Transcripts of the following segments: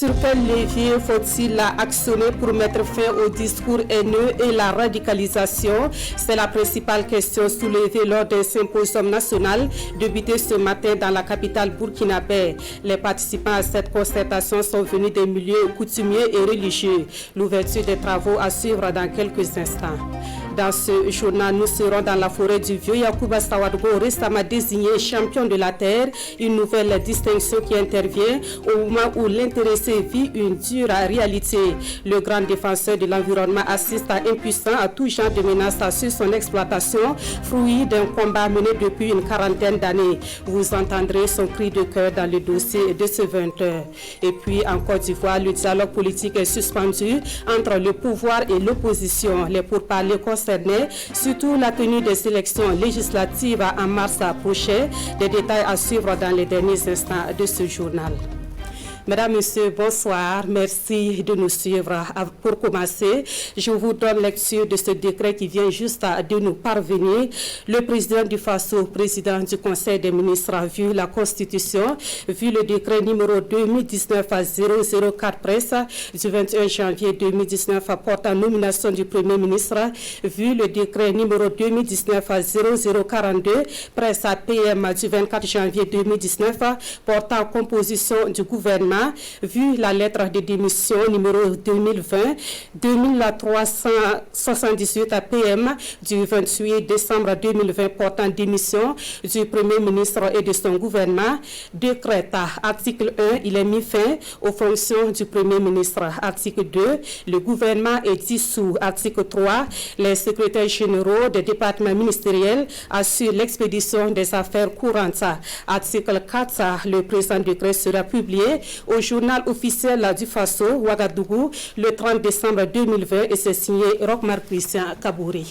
Sur quel levier faut-il actionner pour mettre fin au discours haineux et la radicalisation? C'est la principale question soulevée lors d'un symposium national débuté ce matin dans la capitale burkinabé. Les participants à cette concertation sont venus des milieux coutumiers et religieux. L'ouverture des travaux à suivre dans quelques instants. Dans ce journal, nous serons dans la forêt du Vieux. Yacouba Sawadgo récemment désigné champion de la terre, une nouvelle distinction qui intervient au moment où l'intéressé vit une dure réalité. Le grand défenseur de l'environnement assiste à impuissant à tout genre de menaces sur son exploitation, fruit d'un combat mené depuis une quarantaine d'années. Vous entendrez son cri de cœur dans le dossier de ce 20h. Et puis en Côte d'Ivoire, le dialogue politique est suspendu entre le pouvoir et l'opposition. Les pourparlers concernés, surtout la tenue des élections législatives en mars prochain. Des détails à suivre dans les derniers instants de ce journal. Mesdames, Messieurs, bonsoir. Merci de nous suivre. Pour commencer, je vous donne lecture de ce décret qui vient juste de nous parvenir. Le président du FASO, président du Conseil des ministres, a vu la Constitution, vu le décret numéro 2019-004 presse du 21 janvier 2019 portant nomination du Premier ministre, vu le décret numéro 2019-0042 presse PM du 24 janvier 2019 portant composition du gouvernement, vu la lettre de démission numéro 2020-2378 PM du 28 décembre 2020 portant démission du Premier ministre et de son gouvernement, décrète article 1, il est mis fin aux fonctions du Premier ministre. Article 2, le gouvernement est dissous. Article 3, les secrétaires généraux des départements ministériels assurent l'expédition des affaires courantes. Article 4, le présent décret sera publié au journal officiel du FASO, Ouagadougou, le 30 décembre 2020 et c'est signé Rochmar Christian Kabouri.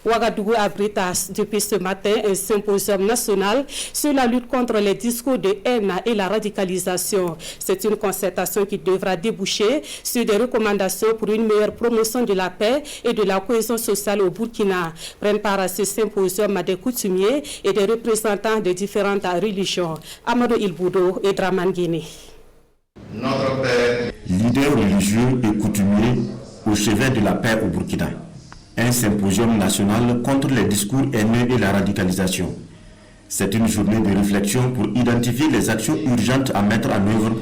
Ouagadougou abrite depuis ce matin un symposium national sur la lutte contre les discours de haine et la radicalisation. C'est une concertation qui devra déboucher sur des recommandations pour une meilleure promotion de la paix et de la cohésion sociale au Burkina. Prennent part à ce symposium des coutumiers et des représentants de différentes religions. Amadou Ilboudo et Draman Guinée. Notre Père, leader religieux et coutumier au chevet de la paix au Burkina. Un symposium national contre les discours haineux et la radicalisation. C'est une journée de réflexion pour identifier les actions urgentes à mettre en œuvre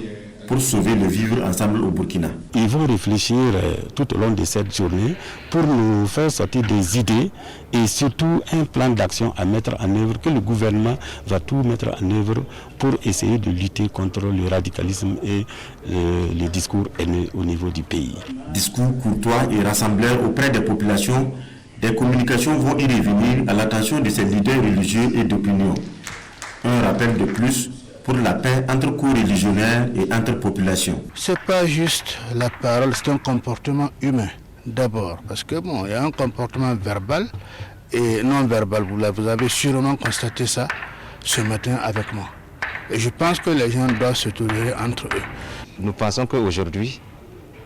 pour sauver le vivre ensemble au Burkina. Ils vont réfléchir tout au long de cette journée pour nous faire sortir des idées et surtout un plan d'action à mettre en œuvre que le gouvernement va tout mettre en œuvre pour essayer de lutter contre le radicalisme et les discours haineux au niveau du pays. Discours courtois et rassembleurs auprès des populations, des communications vont y revenir à l'attention de ces leaders religieux et d'opinion. Un rappel de plus pour la paix entre co-religionnaires et entre populations. C'est pas juste la parole, c'est un comportement humain d'abord, parce que il y a un comportement verbal et non verbal. Vous avez sûrement constaté ça ce matin avec moi. Et je pense que les gens doivent se tolérer entre eux. Nous pensons qu'aujourd'hui,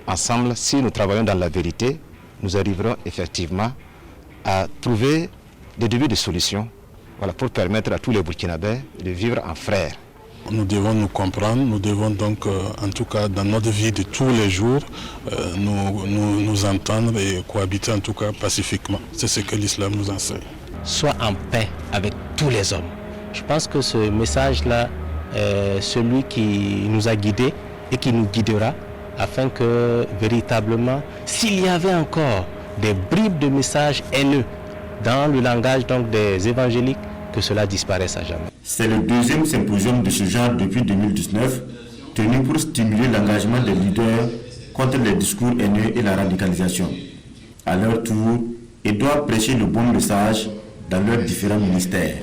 ensemble, si nous travaillons dans la vérité, nous arriverons effectivement à trouver des débuts de solutions, pour permettre à tous les Burkinabés de vivre en frères. Nous devons nous comprendre, nous devons donc, en tout cas dans notre vie de tous les jours, nous entendre et cohabiter en tout cas pacifiquement. C'est ce que l'islam nous enseigne. Sois en paix avec tous les hommes. Je pense que ce message-là est celui qui nous a guidés et qui nous guidera afin que véritablement, s'il y avait encore des bribes de messages haineux dans le langage donc, des évangéliques, que cela disparaisse à jamais. C'est le deuxième symposium de ce genre depuis 2019, tenu pour stimuler l'engagement des leaders contre les discours haineux et la radicalisation. À leur tour, ils doivent prêcher le bon message dans leurs différents ministères.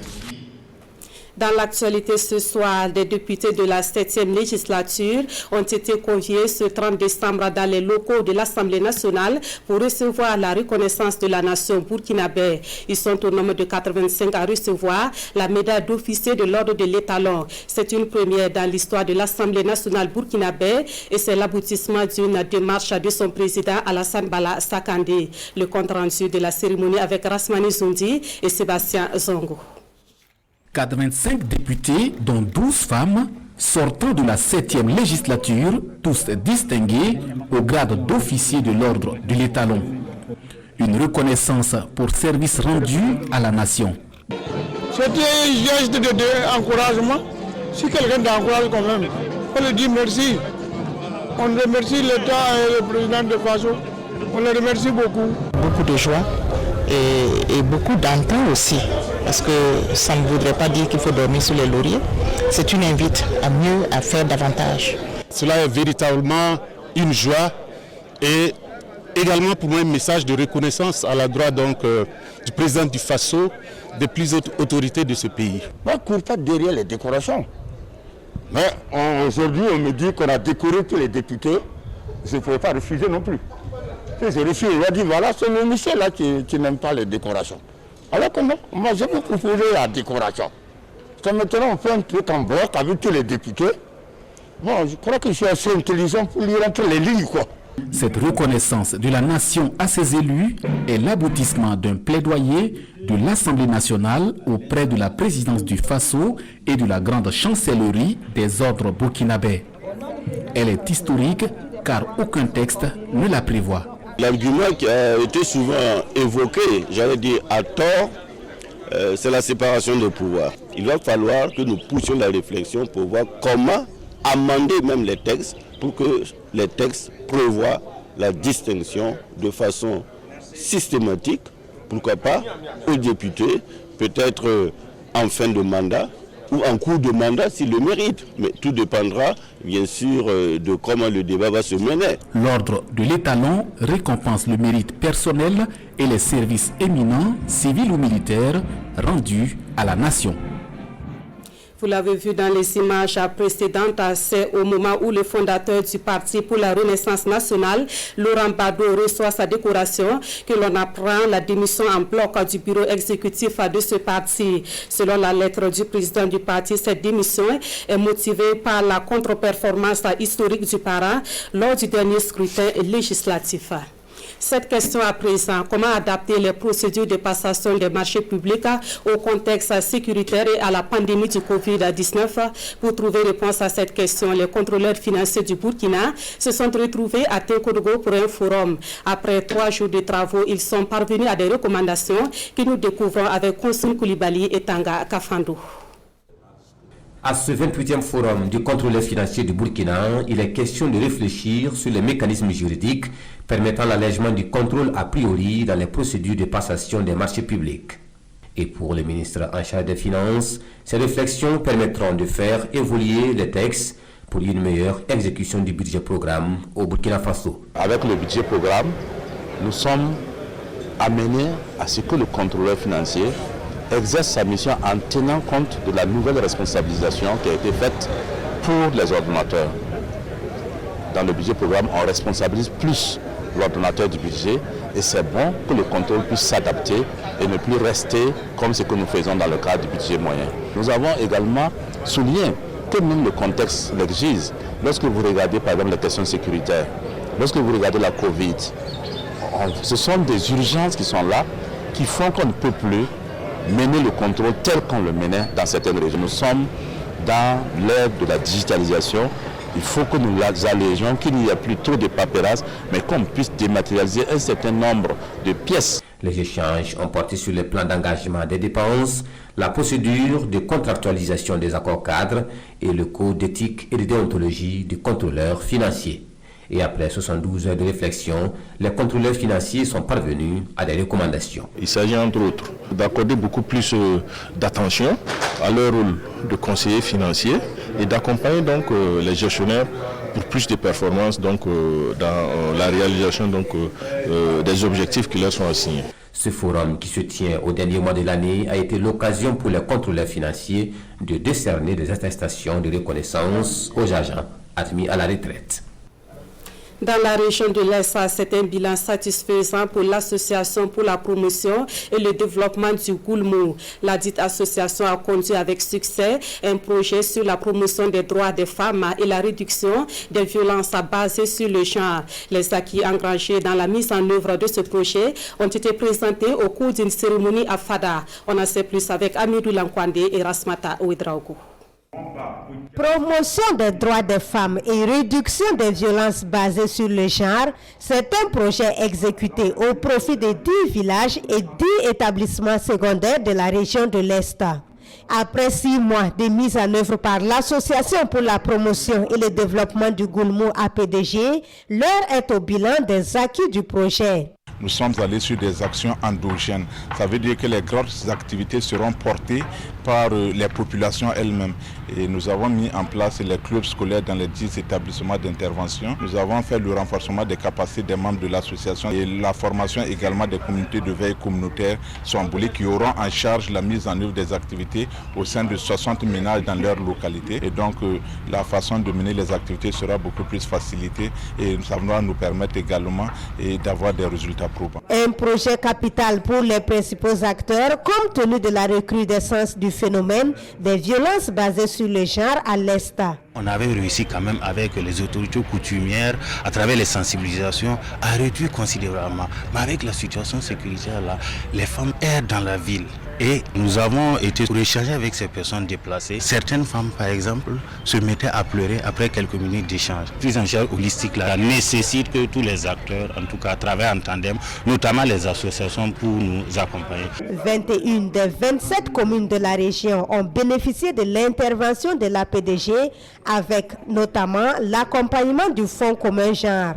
Dans l'actualité ce soir, des députés de la 7e législature ont été conviés ce 30 décembre dans les locaux de l'Assemblée nationale pour recevoir la reconnaissance de la nation burkinabé. Ils sont au nombre de 85 à recevoir la médaille d'officier de l'ordre de l'étalon. C'est une première dans l'histoire de l'Assemblée nationale burkinabé et c'est l'aboutissement d'une démarche de son président Alassane Bala Sakandé. Le compte rendu de la cérémonie avec Rasmani Zoundi et Sébastien Zongo. 85 députés, dont 12 femmes, sortant de la 7e législature, tous distingués au grade d'officier de l'ordre de l'étalon. Une reconnaissance pour service rendu à la nation. C'était un geste d'encouragement. Si quelqu'un t'encourage quand même, on lui dit merci. On remercie l'État et le président de Faso. On le remercie beaucoup. Beaucoup de joie et beaucoup d'entente aussi. Parce que ça ne voudrait pas dire qu'il faut dormir sur les lauriers. C'est une invite à mieux, à faire davantage. Cela est véritablement une joie et également pour moi un message de reconnaissance à l'endroit du président du Faso, des plus hautes autorités de ce pays. Moi, je ne cours pas derrière les décorations. Mais aujourd'hui, on me dit qu'on a décoré tous les députés. Je ne pouvais pas refuser non plus. Si je refuse, il va dire voilà, c'est le Michel là qui n'aime pas les décorations. Alors que non, moi je peux proposer la décoration. C'est maintenant on fait un truc en bloc avec tous les députés. Bon, je crois que je suis assez intelligent pour lire entre les lignes, quoi. Cette reconnaissance de la nation à ses élus est l'aboutissement d'un plaidoyer de l'Assemblée nationale auprès de la présidence du Faso et de la grande chancellerie des ordres burkinabés. Elle est historique car aucun texte ne la prévoit. L'argument qui a été souvent évoqué, j'allais dire à tort, c'est la séparation des pouvoirs. Il va falloir que nous poussions la réflexion pour voir comment amender même les textes pour que les textes prévoient la distinction de façon systématique, pourquoi pas, aux députés, peut-être en fin de mandat ou en cours de mandat s'ils le méritent. Mais tout dépendra bien sûr de comment le débat va se mener. L'ordre de l'étalon récompense le mérite personnel et les services éminents, civils ou militaires, rendus à la nation. Vous l'avez vu dans les images précédentes, c'est au moment où le fondateur du Parti pour la Renaissance nationale, Laurent Gbagbo, reçoit sa décoration que l'on apprend la démission en bloc du bureau exécutif de ce parti. Selon la lettre du président du parti, cette démission est motivée par la contre-performance historique du parent lors du dernier scrutin législatif. Cette question à présent, comment adapter les procédures de passation des marchés publics au contexte sécuritaire et à la pandémie du Covid-19? Pour trouver réponse à cette question, les contrôleurs financiers du Burkina se sont retrouvés à Tinkodogo pour un forum. Après 3 jours de travaux, ils sont parvenus à des recommandations que nous découvrons avec Konsun Koulibaly et Tanga Kafando. À ce 28e forum du contrôleur financier du Burkina, il est question de réfléchir sur les mécanismes juridiques permettant l'allègement du contrôle a priori dans les procédures de passation des marchés publics. Et pour le ministre en charge des Finances, ces réflexions permettront de faire évoluer les textes pour une meilleure exécution du budget programme au Burkina Faso. Avec le budget programme, nous sommes amenés à ce que le contrôleur financier exerce sa mission en tenant compte de la nouvelle responsabilisation qui a été faite pour les ordonnateurs. Dans le budget programme, on responsabilise plus l'ordonnateur du budget et c'est bon que le contrôle puisse s'adapter et ne plus rester comme ce que nous faisons dans le cadre du budget moyen. Nous avons également souligné que même le contexte l'exige. Lorsque vous regardez par exemple les questions sécuritaires, lorsque vous regardez la Covid, ce sont des urgences qui sont là, qui font qu'on ne peut plus mener le contrôle tel qu'on le menait dans certaines régions. Nous sommes dans l'ère de la digitalisation. Il faut que nous allégions, qu'il n'y ait plus trop de paperasse, mais qu'on puisse dématérialiser un certain nombre de pièces. Les échanges ont porté sur les plans d'engagement des dépenses, la procédure de contractualisation des accords cadres et le code d'éthique et de déontologie du contrôleur financier. Et après 72 heures de réflexion, les contrôleurs financiers sont parvenus à des recommandations. Il s'agit entre autres d'accorder beaucoup plus d'attention à leur rôle de conseiller financier et d'accompagner donc les gestionnaires pour plus de performance dans la réalisation des objectifs qui leur sont assignés. Ce forum qui se tient au dernier mois de l'année a été l'occasion pour les contrôleurs financiers de décerner des attestations de reconnaissance aux agents admis à la retraite. Dans la région de l'Est, c'est un bilan satisfaisant pour l'association pour la promotion et le développement du Goulmou. La dite association a conduit avec succès un projet sur la promotion des droits des femmes et la réduction des violences basées sur le genre. Les acquis engrangés dans la mise en œuvre de ce projet ont été présentés au cours d'une cérémonie à Fada. On en sait plus avec Amidou Lankwande et Rasmata Ouedraogo. Promotion des droits des femmes et réduction des violences basées sur le genre, c'est un projet exécuté au profit de 10 villages et 10 établissements secondaires de la région de l'Est. Après 6 mois de mise en œuvre par l'Association pour la promotion et le développement du Goulmou APDG, l'heure est au bilan des acquis du projet. Nous sommes allés sur des actions endogènes. Ça veut dire que les grosses activités seront portées par les populations elles-mêmes. Et nous avons mis en place les clubs scolaires dans les 10 établissements d'intervention. Nous avons fait le renforcement des capacités des membres de l'association et la formation également des communautés de veille communautaire Swamboli qui auront en charge la mise en œuvre des activités au sein de 60 ménages dans leur localité. Et donc la façon de mener les activités sera beaucoup plus facilitée et ça va nous permettre également d'avoir des résultats probants. Un projet capital pour les principaux acteurs compte tenu de la recrudescence du phénomène des violences basées sur le genre à l'Est. On avait réussi quand même avec les autorités coutumières, à travers les sensibilisations, à réduire considérablement. Mais avec la situation sécuritaire là, les femmes errent dans la ville. Et nous avons été échanger avec ces personnes déplacées. Certaines femmes, par exemple, se mettaient à pleurer après quelques minutes d'échange. Prise en charge holistique là, nécessite que tous les acteurs, en tout cas, travaillent en tandem, notamment les associations pour nous accompagner. 21 des 27 communes de la région ont bénéficié de l'intervention de l'APDG avec notamment l'accompagnement du Fonds commun genre.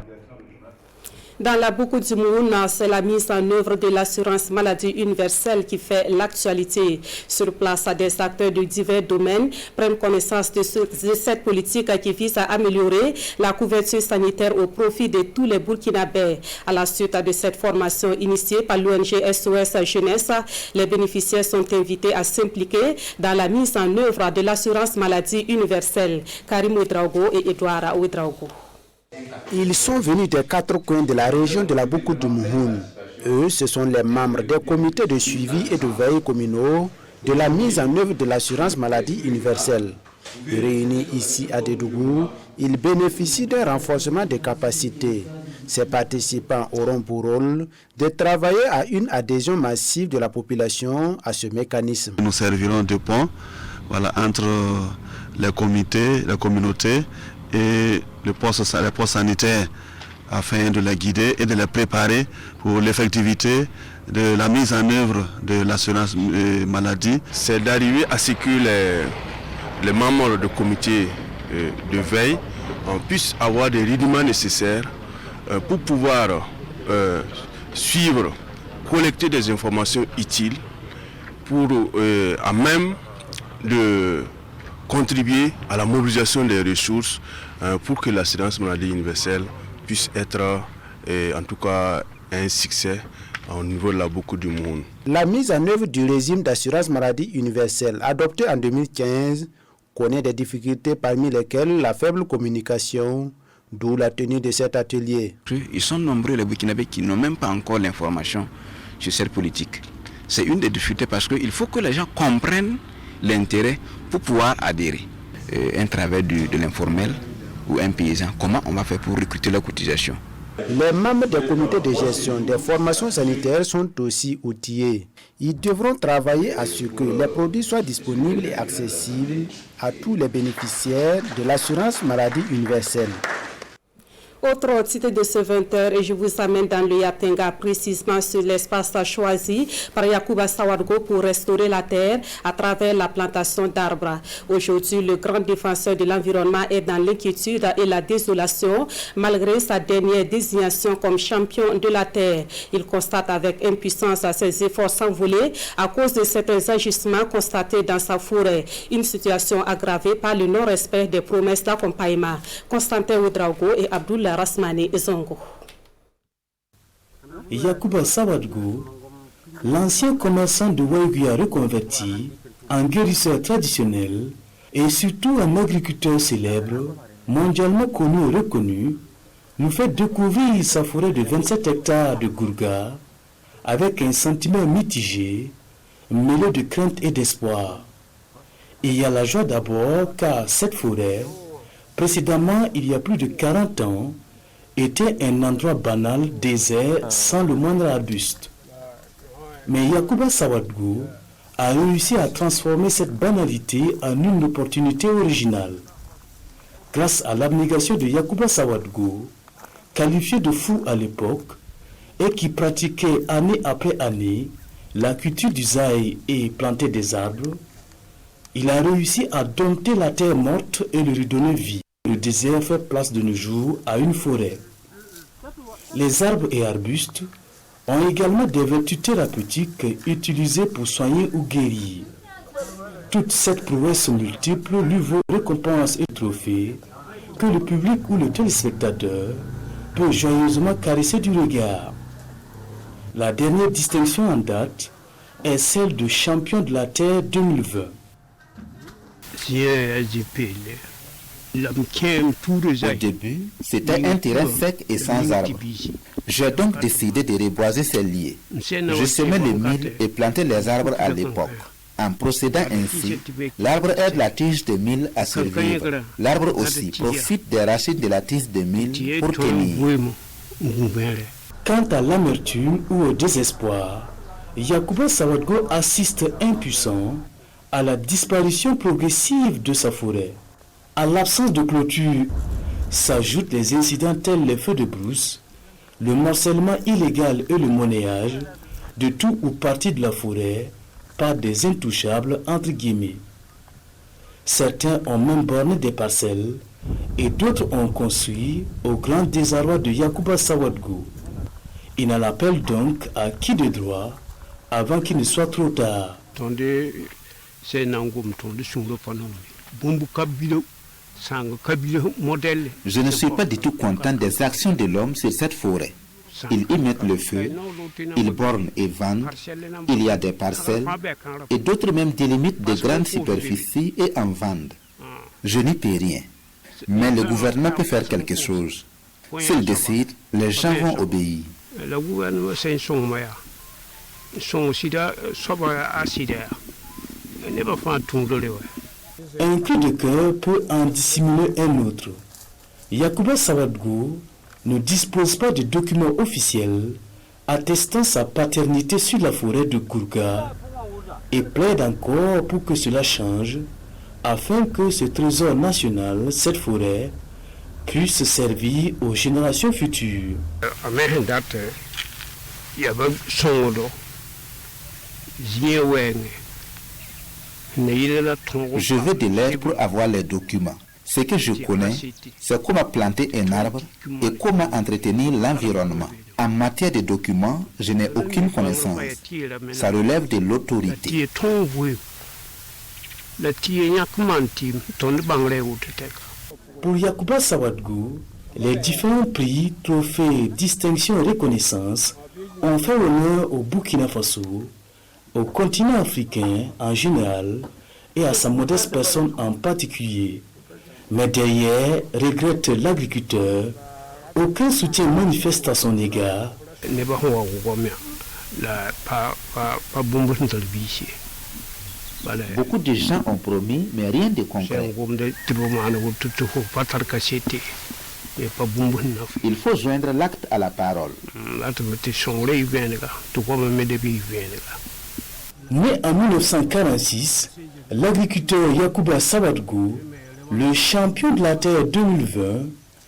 Dans la Boukou du Mouna, c'est la mise en œuvre de l'assurance maladie universelle qui fait l'actualité. Sur place, des acteurs de divers domaines prennent connaissance de cette politique qui vise à améliorer la couverture sanitaire au profit de tous les Burkinabés. À la suite de cette formation initiée par l'ONG SOS Jeunesse, les bénéficiaires sont invités à s'impliquer dans la mise en œuvre de l'assurance maladie universelle. Karim Ouedraogo et Edouard Ouedraogo. Ils sont venus des 4 coins de la région de la Boukou du Mouhoun. Eux, ce sont les membres des comités de suivi et de veille communaux de la mise en œuvre de l'assurance maladie universelle. Réunis ici à Dédougou, ils bénéficient d'un renforcement des capacités. Ces participants auront pour rôle de travailler à une adhésion massive de la population à ce mécanisme. Nous servirons de pont entre les comités, la communauté et les postes sanitaires afin de les guider et de les préparer pour l'effectivité de la mise en œuvre de l'assurance maladie. C'est d'arriver à ce que les membres du comité de veille puissent avoir des rudiments nécessaires pour pouvoir suivre, collecter des informations utiles pour à même de contribuer à la mobilisation des ressources pour que l'assurance maladie universelle puisse être en tout cas un succès au niveau de la Boukou du Monde. La mise en œuvre du régime d'assurance maladie universelle adopté en 2015 connaît des difficultés parmi lesquelles la faible communication, d'où la tenue de cet atelier. Ils sont nombreux les Burkinabés qui n'ont même pas encore l'information sur cette politique. C'est une des difficultés parce qu'il faut que les gens comprennent l'intérêt pour pouvoir adhérer. Un travail de l'informel ou un paysan, comment on va faire pour recruter la cotisation? Les membres des comités de gestion des formations sanitaires sont aussi outillés. Ils devront travailler à ce que les produits soient disponibles et accessibles à tous les bénéficiaires de l'assurance maladie universelle. Autre titre de ce 20h et je vous amène dans le Yatenga, précisément sur l'espace choisi par Yacouba Sawadgo pour restaurer la terre à travers la plantation d'arbres. Aujourd'hui, le grand défenseur de l'environnement est dans l'inquiétude et la désolation malgré sa dernière désignation comme champion de la terre. Il constate avec impuissance ses efforts s'envoler à cause de certains agissements constatés dans sa forêt. Une situation aggravée par le non-respect des promesses d'accompagnement. Constantin Ouedraogo et Abdoulaye Rasmani Zongo. Yacouba Sawadgo, l'ancien commerçant de Ouaïguia reconverti en guérisseur traditionnel et surtout un agriculteur célèbre, mondialement connu et reconnu, nous fait découvrir sa forêt de 27 hectares de Gourga avec un sentiment mitigé, mêlé de crainte et d'espoir. Et il y a la joie d'abord car cette forêt, précédemment, il y a plus de 40 ans, était un endroit banal, désert, sans le moindre arbuste. Mais Yacouba Sawadgo a réussi à transformer cette banalité en une opportunité originale. Grâce à l'abnégation de Yacouba Sawadgo, qualifié de fou à l'époque, et qui pratiquait année après année la culture du zaï et plantait des arbres, il a réussi à dompter la terre morte et lui redonner vie. Le désert fait place de nos jours à une forêt. Les arbres et arbustes ont également des vertus thérapeutiques utilisées pour soigner ou guérir. Toute cette prouesse multiple lui vaut récompenses et trophées que le public ou le téléspectateur peut joyeusement caresser du regard. La dernière distinction en date est celle de champion de la Terre 2020. Au début, c'était un terrain sec et sans arbres. J'ai donc décidé de reboiser ces lieux. Je semais le mil et plantais les arbres à l'époque. En procédant ainsi, l'arbre aide la tige de mil à survivre. L'arbre aussi profite des racines de la tige de mil pour tenir. Quant à l'amertume ou au désespoir, Yacouba Sawadgo assiste impuissant à la disparition progressive de sa forêt. À l'absence de clôture s'ajoutent les incidents tels les feux de brousse, le morcellement illégal et le monnayage de tout ou partie de la forêt par des intouchables entre guillemets. Certains ont même borné des parcelles et d'autres ont construit au grand désarroi de Yacouba Sawadgo. Il en appelle donc à qui de droit avant qu'il ne soit trop tard. Je ne suis pas du tout content des actions de l'homme sur cette forêt. Ils y mettent le feu, ils bornent et vendent, il y a des parcelles, et d'autres même délimitent de grandes superficies et en vendent. Je n'y peux rien. Mais le gouvernement peut faire quelque chose. S'il décide, les gens vont obéir. Un cri de cœur peut en dissimuler un autre. Yacouba Sawadgo ne dispose pas de documents officiels attestant sa paternité sur la forêt de Gourga et plaide encore pour que cela change afin que ce trésor national, cette forêt, puisse servir aux générations futures. Je veux de l'aide pour avoir les documents. Ce que je connais, c'est comment planter un arbre et comment entretenir l'environnement. En matière de documents, je n'ai aucune connaissance. Ça relève de l'autorité. Pour Yacouba Sawadgo, les différents prix, trophées, distinctions et reconnaissances ont fait honneur au Burkina Faso, au continent africain en général et à sa modeste personne en particulier. Mais derrière, regrette l'agriculteur, aucun soutien manifeste à son égard. Beaucoup de gens ont promis, mais rien de concret. Il faut joindre l'acte à la parole. Né en 1946, l'agriculteur Yacouba Sawadgo, le champion de la Terre 2020,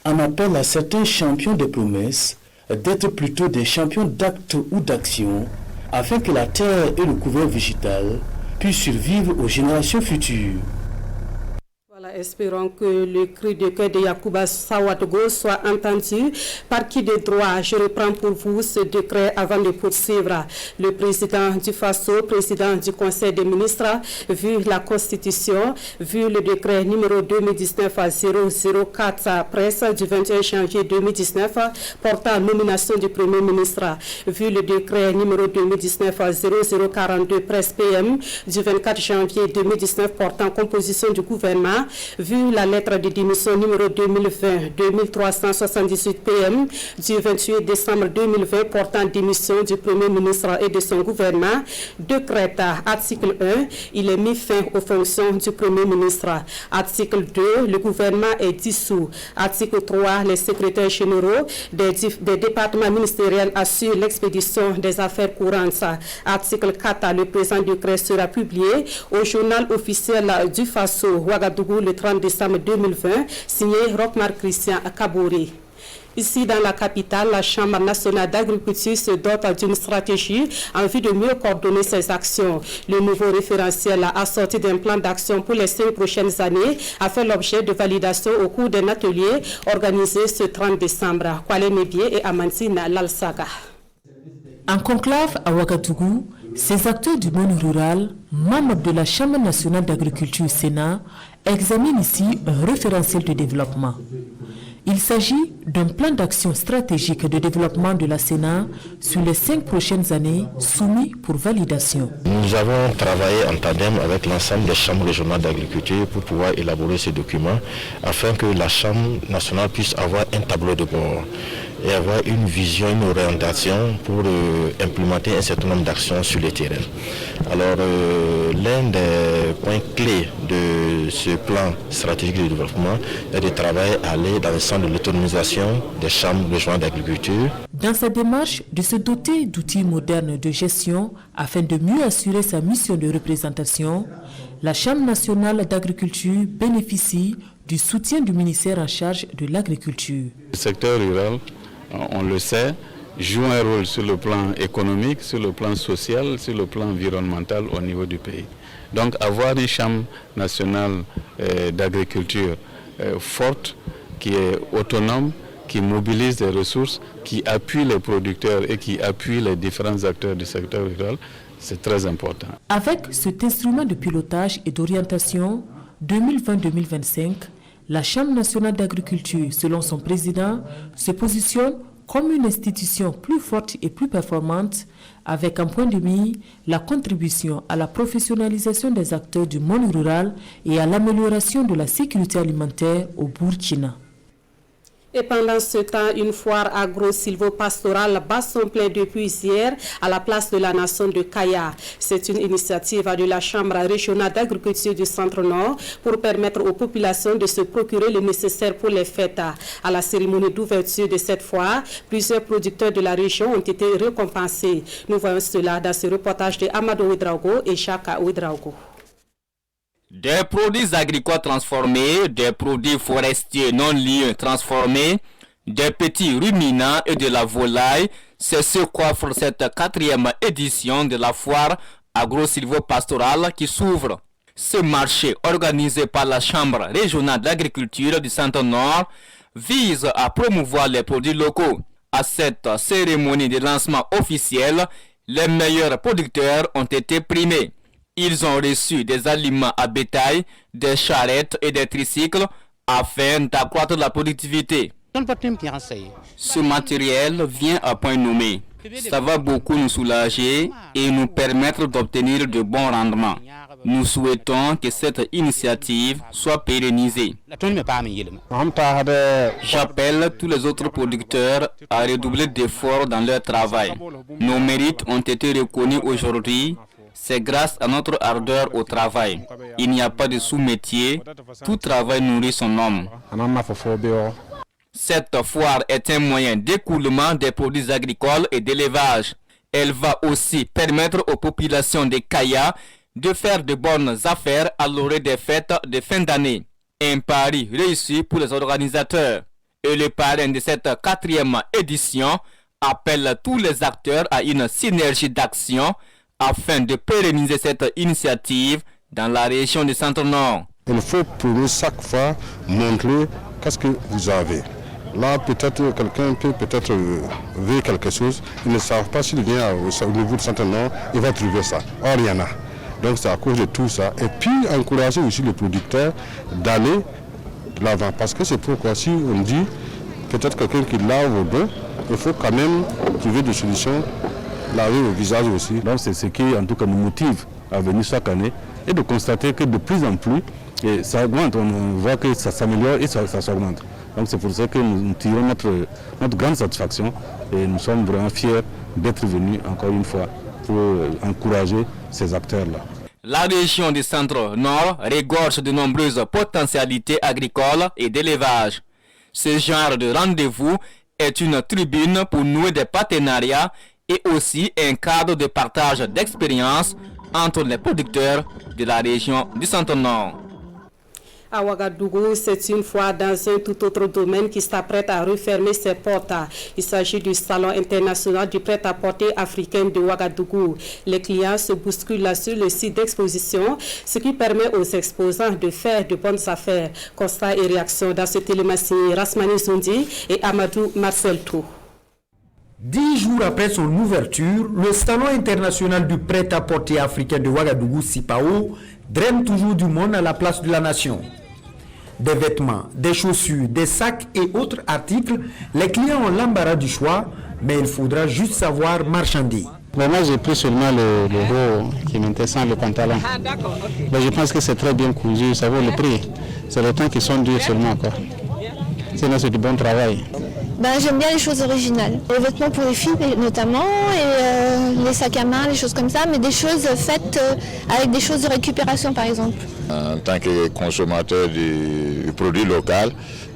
en appelle à certains champions de promesses d'être plutôt des champions d'actes ou d'actions afin que la terre et le couvert végétal puissent survivre aux générations futures. Espérons que le cri de cœur de Yacouba Sawadgo soit entendu. Par qui de droit, je reprends pour vous ce décret avant de poursuivre. Le président du FASO, président du Conseil des ministres, vu la Constitution, vu le décret numéro 2019-004 presse du 21 janvier 2019 portant nomination du Premier ministre, vu le décret numéro 2019-0042 presse PM du 24 janvier 2019 portant composition du gouvernement, Vu la lettre de démission numéro 2020-2378 PM du 28 décembre 2020 portant démission du Premier ministre et de son gouvernement, décrète article 1, il est mis fin aux fonctions du Premier ministre. Article 2, le gouvernement est dissous. Article 3, les secrétaires généraux des départements ministériels assurent l'expédition des affaires courantes. Article 4, le présent décret sera publié au journal officiel du Faso, Ouagadougou, le 30 décembre 2020, signé Rochmar Christian Kabouri. Ici, dans la capitale, la Chambre nationale d'agriculture se dote d'une stratégie en vue de mieux coordonner ses actions. Le nouveau référentiel assorti d'un plan d'action pour les 5 prochaines années a fait l'objet de validation au cours d'un atelier organisé ce 30 décembre. Kwale Mébié et Amantine Lalsaga. En conclave à Ouagadougou, ces acteurs du monde rural, membres de la Chambre nationale d'agriculture Sénat, examinent ici un référentiel de développement. Il s'agit d'un plan d'action stratégique de développement de la Sénat sur les 5 prochaines années soumis pour validation. Nous avons travaillé en tandem avec l'ensemble des chambres régionales d'agriculture pour pouvoir élaborer ces documents afin que la Chambre nationale puisse avoir un tableau de bord et avoir une vision, une orientation pour implémenter un certain nombre d'actions sur le terrain. Alors l'un des points clés de ce plan stratégique de développement est de travailler à aller dans le sens de l'autonomisation des chambres régionales d'agriculture. Dans sa démarche de se doter d'outils modernes de gestion afin de mieux assurer sa mission de représentation, la Chambre nationale d'agriculture bénéficie du soutien du ministère en charge de l'agriculture. Le secteur rural, on le sait, joue un rôle sur le plan économique, sur le plan social, sur le plan environnemental au niveau du pays. Donc avoir une Chambre nationale d'agriculture forte, qui est autonome, qui mobilise des ressources, qui appuie les producteurs et qui appuie les différents acteurs du secteur rural, c'est très important. Avec cet instrument de pilotage et d'orientation 2020-2025, la Chambre nationale d'agriculture, selon son président, se positionne comme une institution plus forte et plus performante, avec en point de mire la contribution à la professionnalisation des acteurs du monde rural et à l'amélioration de la sécurité alimentaire au Burkina. Et pendant ce temps, une foire agro-silvopastorale bat son plein depuis hier à la place de la nation de Kaya. C'est une initiative de la Chambre régionale d'agriculture du Centre-Nord pour permettre aux populations de se procurer le nécessaire pour les fêtes. À la cérémonie d'ouverture de cette foire, plusieurs producteurs de la région ont été récompensés. Nous voyons cela dans ce reportage de Amadou Ouedraogo et Chaka Ouedraogo. Des produits agricoles transformés, des produits forestiers non liés transformés, des petits ruminants et de la volaille, c'est ce qu'offre cette 4e édition de la foire agro-silvopastorale qui s'ouvre. Ce marché organisé par la Chambre régionale d'agriculture du Centre-Nord vise à promouvoir les produits locaux. À cette cérémonie de lancement officiel, les meilleurs producteurs ont été primés. Ils ont reçu des aliments à bétail, des charrettes et des tricycles afin d'accroître la productivité. Ce matériel vient à point nommé. Ça va beaucoup nous soulager et nous permettre d'obtenir de bons rendements. Nous souhaitons que cette initiative soit pérennisée. J'appelle tous les autres producteurs à redoubler d'efforts dans leur travail. Nos mérites ont été reconnus aujourd'hui. C'est grâce à notre ardeur au travail. Il n'y a pas de sous-métier. Tout travail nourrit son homme. Cette foire est un moyen d'écoulement des produits agricoles et d'élevage. Elle va aussi permettre aux populations de Kaya de faire de bonnes affaires à l'orée des fêtes de fin d'année. Un pari réussi pour les organisateurs. Et le parrain de cette 4e édition appelle tous les acteurs à une synergie d'action afin de pérenniser cette initiative dans la région du Centre-Nord. Il faut pour nous chaque fois montrer qu'est-ce que vous avez. Là, peut-être quelqu'un peut ver quelque chose. Ils ne savent pas s'il vient au niveau du Centre-Nord, il va trouver ça. Or, il y en a. Donc, c'est à cause de tout ça. Et puis, encourager aussi les producteurs d'aller de l'avant. Parce que c'est pourquoi si on dit peut-être quelqu'un qui lave au dos, il faut quand même trouver des solutions. Laver au visage aussi. Donc c'est ce qui en tout cas nous motive à venir chaque année et de constater que de plus en plus Et ça augmente, on voit que ça s'améliore et ça s'augmente. Donc c'est pour ça que nous tirons notre grande satisfaction et nous sommes vraiment fiers d'être venus encore une fois pour encourager ces acteurs-là. La région du centre-nord regorge de nombreuses potentialités agricoles et d'élevage. Ce genre de rendez-vous est une tribune pour nouer des partenariats et aussi un cadre de partage d'expériences entre les producteurs de la région du centre-nord. À Ouagadougou, c'est une fois dans un tout autre domaine qui s'apprête à refermer ses portes. Il s'agit du Salon international du prêt-à-porter africain de Ouagadougou. Les clients se bousculent sur le site d'exposition, ce qui permet aux exposants de faire de bonnes affaires. Constat et réaction dans ce télémassin, Rasmani Zundi et Amadou Marcel Tou. 10 jours après son ouverture, le Salon international du prêt-à-porter africain de Ouagadougou, SIPAO, draine toujours du monde à la place de la nation. Des vêtements, des chaussures, des sacs et autres articles, les clients ont l'embarras du choix, mais il faudra juste savoir marchander. Moi j'ai pris seulement le haut qui m'intéresse, le pantalon. Ah, d'accord, okay. Je pense que c'est très bien cousu, ça vaut le prix. C'est le temps qui sont durs seulement, quoi. Sinon c'est du bon travail. J'aime bien les choses originales. Les vêtements pour les filles notamment, et les sacs à main, les choses comme ça, mais des choses faites avec des choses de récupération par exemple. En tant que consommateur du produit local,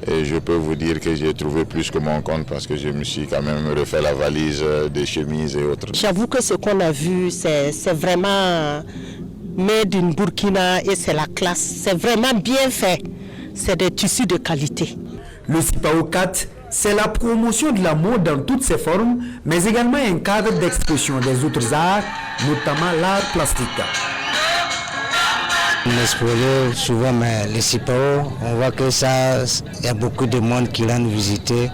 je peux vous dire que j'ai trouvé plus que mon compte parce que je me suis quand même refait la valise des chemises et autres. J'avoue que ce qu'on a vu, c'est vraiment made in Burkina et c'est la classe. C'est vraiment bien fait. C'est des tissus de qualité. Le SIPAO 4, c'est la promotion de la mode dans toutes ses formes, mais également un cadre d'expression des autres arts, notamment l'art plastique. On expose souvent, mais les SIPAO, on voit que ça, il y a beaucoup de monde qui viennent visiter.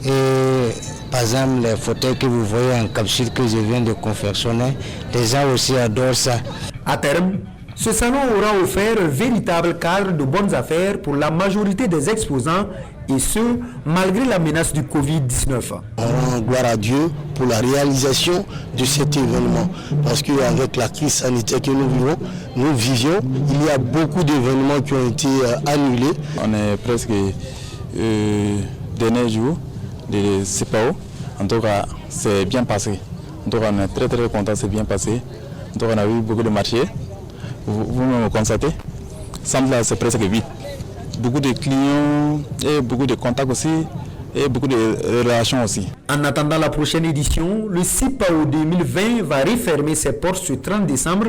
Et par exemple, les fauteuils que vous voyez en capsule que je viens de confectionner, les gens aussi adorent ça. À terme, ce salon aura offert un véritable cadre de bonnes affaires pour la majorité des exposants, et ce, malgré la menace du Covid-19. On rend gloire à Dieu pour la réalisation de cet événement. Parce qu'avec la crise sanitaire que nous vivions, il y a beaucoup d'événements qui ont été annulés. On est presque dernier jour de CPO. En tout cas, c'est bien passé. En tout cas, on est très très content, c'est bien passé. En tout cas, on a eu beaucoup de marchés. Vous-même constatez, semble c'est presque vide. Beaucoup de clients et beaucoup de contacts aussi et beaucoup de relations aussi. En attendant la prochaine édition, le SIPAO 2020 va refermer ses portes ce 30 décembre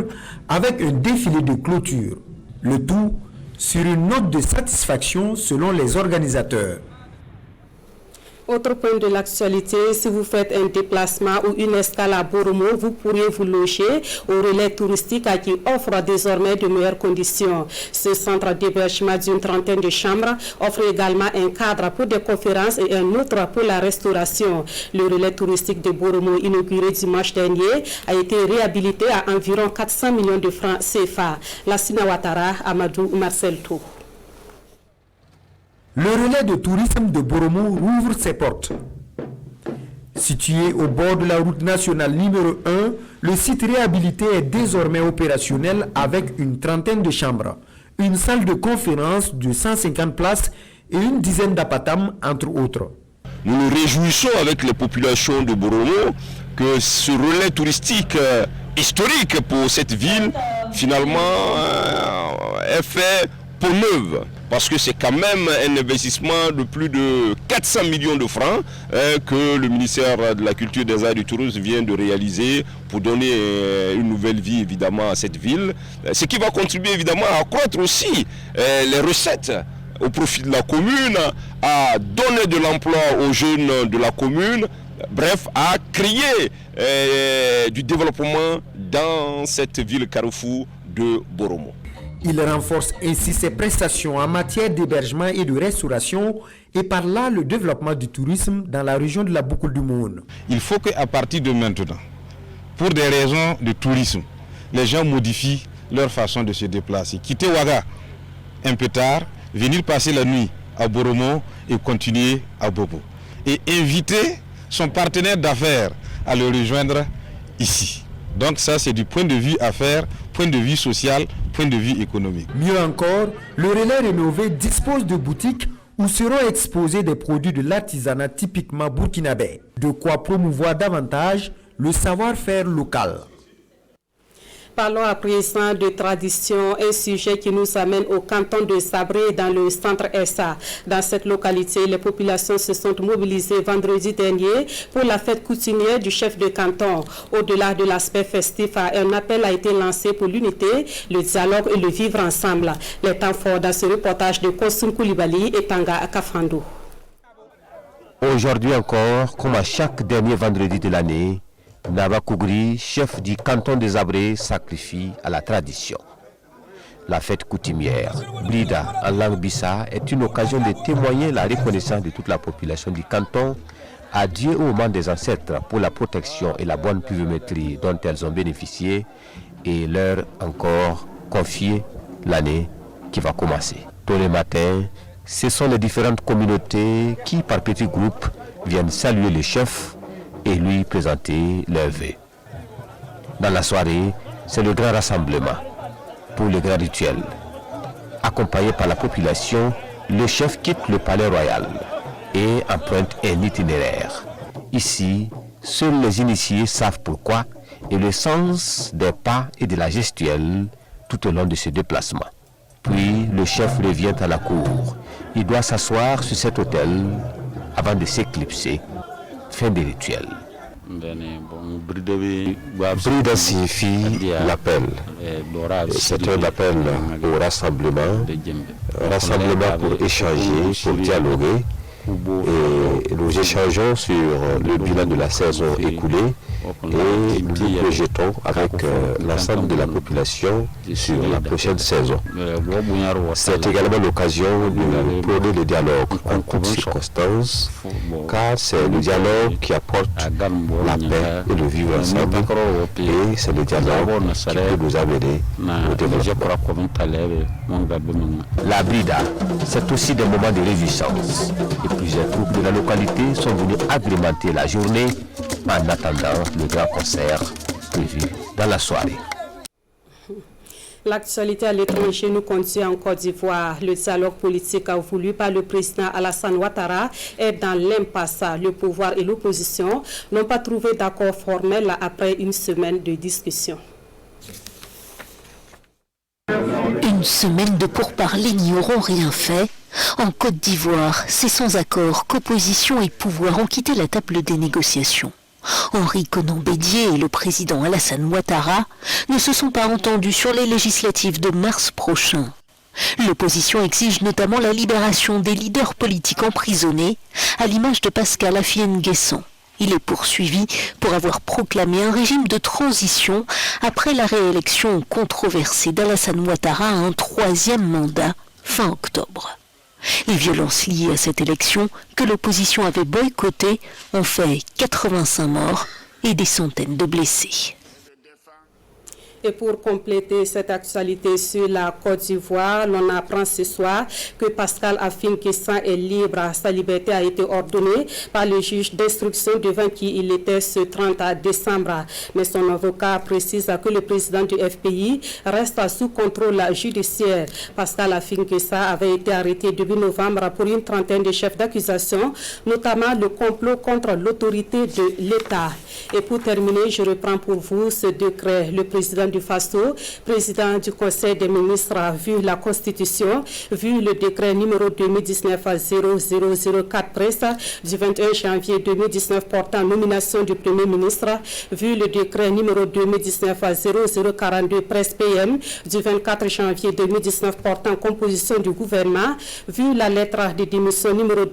avec un défilé de clôture. Le tout sur une note de satisfaction selon les organisateurs. Autre point de l'actualité, si vous faites un déplacement ou une escale à Boromo, vous pourriez vous loger au relais touristique qui offre désormais de meilleures conditions. Ce centre d'hébergement d'une trentaine de chambres offre également un cadre pour des conférences et un autre pour la restauration. Le relais touristique de Boromo, inauguré dimanche dernier, a été réhabilité à environ 400 millions de francs CFA. Lassina Ouattara, Amadou Marcel Tou. Le relais de tourisme de Boromo rouvre ses portes. Situé au bord de la route nationale numéro 1, le site réhabilité est désormais opérationnel avec une trentaine de chambres, une salle de conférence de 150 places et une dizaine d'appartements, entre autres. Nous nous réjouissons avec les populations de Boromo que ce relais touristique historique pour cette ville, finalement, est fait pour neuve. Parce que c'est quand même un investissement de plus de 400 millions de francs que le ministère de la Culture, des Arts et du Tourisme vient de réaliser pour donner une nouvelle vie évidemment à cette ville. Ce qui va contribuer évidemment à accroître aussi les recettes au profit de la commune, à donner de l'emploi aux jeunes de la commune, bref, à créer du développement dans cette ville carrefour de Boromo. Il renforce ainsi ses prestations en matière d'hébergement et de restauration et par là le développement du tourisme dans la région de la Boucle du Monde. Il faut qu'à partir de maintenant, pour des raisons de tourisme, les gens modifient leur façon de se déplacer. Quitter Ouaga un peu tard, venir passer la nuit à Boromo et continuer à Bobo. Et inviter son partenaire d'affaires à le rejoindre ici. Donc ça c'est du point de vue affaires, point de vue social, point de vue économique. Mieux encore, le relais rénové dispose de boutiques où seront exposés des produits de l'artisanat typiquement burkinabé. De quoi promouvoir davantage le savoir-faire local. Parlons à présent de tradition, un sujet qui nous amène au canton de Sabré dans le centre SA. Dans cette localité, les populations se sont mobilisées vendredi dernier pour la fête coutumière du chef de canton. Au-delà de l'aspect festif, un appel a été lancé pour l'unité, le dialogue et le vivre ensemble. Les temps forts dans ce reportage de Kosun Koulibaly et Tanga Kafando. Aujourd'hui encore, comme à chaque dernier vendredi de l'année, Naba Kougri, chef du canton des Abrés, sacrifie à la tradition. La fête coutumière, Brida en langue bissa, est une occasion de témoigner la reconnaissance de toute la population du canton à Dieu au moment des ancêtres pour la protection et la bonne pluviométrie dont elles ont bénéficié et leur encore confier l'année qui va commencer. Tous les matins, ce sont les différentes communautés qui, par petits groupes, viennent saluer le chef et lui présenter leurs vœux. Dans la soirée, c'est le grand rassemblement pour le grand rituel. Accompagné par la population, le chef quitte le palais royal et emprunte un itinéraire. Ici, seuls les initiés savent pourquoi et le sens des pas et de la gestuelle tout au long de ce déplacement. Puis, le chef revient à la cour. Il doit s'asseoir sur cet autel avant de s'éclipser. Fin des rituels. Brida signifie l'appel. C'est un appel au rassemblement pour échanger, pour dialoguer. Et nous échangeons sur le bilan de la saison écoulée et nous projetons avec l'ensemble de la population sur la prochaine saison. C'est également l'occasion de prôner le dialogue en toutes circonstances, car c'est le dialogue qui apporte la paix et le vivre ensemble, et c'est le dialogue qui peut nous amener au développement. La Brida, c'est aussi des moments de réjouissance. Plusieurs troupes de la localité sont venues agrémenter la journée en attendant le grand concert prévu dans la soirée. L'actualité à l'étranger nous conduit en Côte d'Ivoire. Le dialogue politique voulu par le président Alassane Ouattara est dans l'impasse. Le pouvoir et l'opposition n'ont pas trouvé d'accord formel après une semaine de discussion. Une semaine de pourparlers n'y auront rien fait. En Côte d'Ivoire, c'est sans accord qu'opposition et pouvoir ont quitté la table des négociations. Henri Konan Bédié et le président Alassane Ouattara ne se sont pas entendus sur les législatives de mars prochain. L'opposition exige notamment la libération des leaders politiques emprisonnés, à l'image de Pascal Affi-N'Guessan. Il est poursuivi pour avoir proclamé un régime de transition après la réélection controversée d'Alassane Ouattara à un 3e mandat fin octobre. Les violences liées à cette élection que l'opposition avait boycottée ont fait 85 morts et des centaines de blessés. Et pour compléter cette actualité sur la Côte d'Ivoire, l'on apprend ce soir que Pascal Affi-N'Guessan est libre. Sa liberté a été ordonnée par le juge d'instruction devant qui il était ce 30 décembre. Mais son avocat précise que le président du FPI reste sous contrôle judiciaire. Pascal Affi-N'Guessan avait été arrêté début novembre pour une trentaine de chefs d'accusation, notamment le complot contre l'autorité de l'État. Et pour terminer, je reprends pour vous ce décret. Le président du Faso, président du Conseil des ministres, a vu la Constitution, vu le décret numéro 2019-0004 presse du 21 janvier 2019 portant nomination du Premier ministre, vu le décret numéro 2019-0042 presse PM du 24 janvier 2019 portant composition du gouvernement, vu la lettre de démission numéro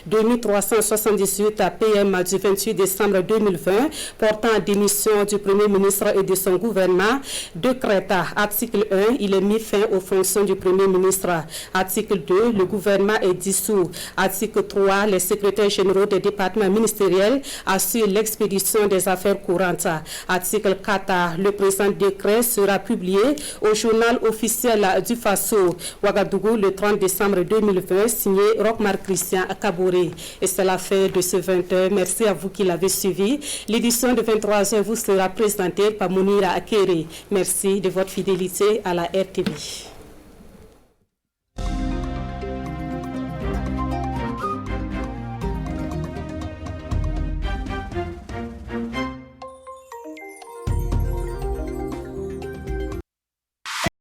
2020-2378 à PM du 28 décembre 2020 portant démission du Premier ministre et de son gouvernement. Décret article 1, il est mis fin aux fonctions du Premier ministre. Article 2, le gouvernement est dissous. Article 3, les secrétaires généraux des départements ministériels assurent l'expédition des affaires courantes. Article 4, le présent décret sera publié au journal officiel du Faso, Ouagadougou, le 30 décembre 2020, signé Rochmar Christian Kaboré. Et c'est la fin de ce 20h. Merci à vous qui l'avez suivi. L'édition de 23h vous sera présentée par Mounira Kéré. Merci de votre fidélité à la RTV.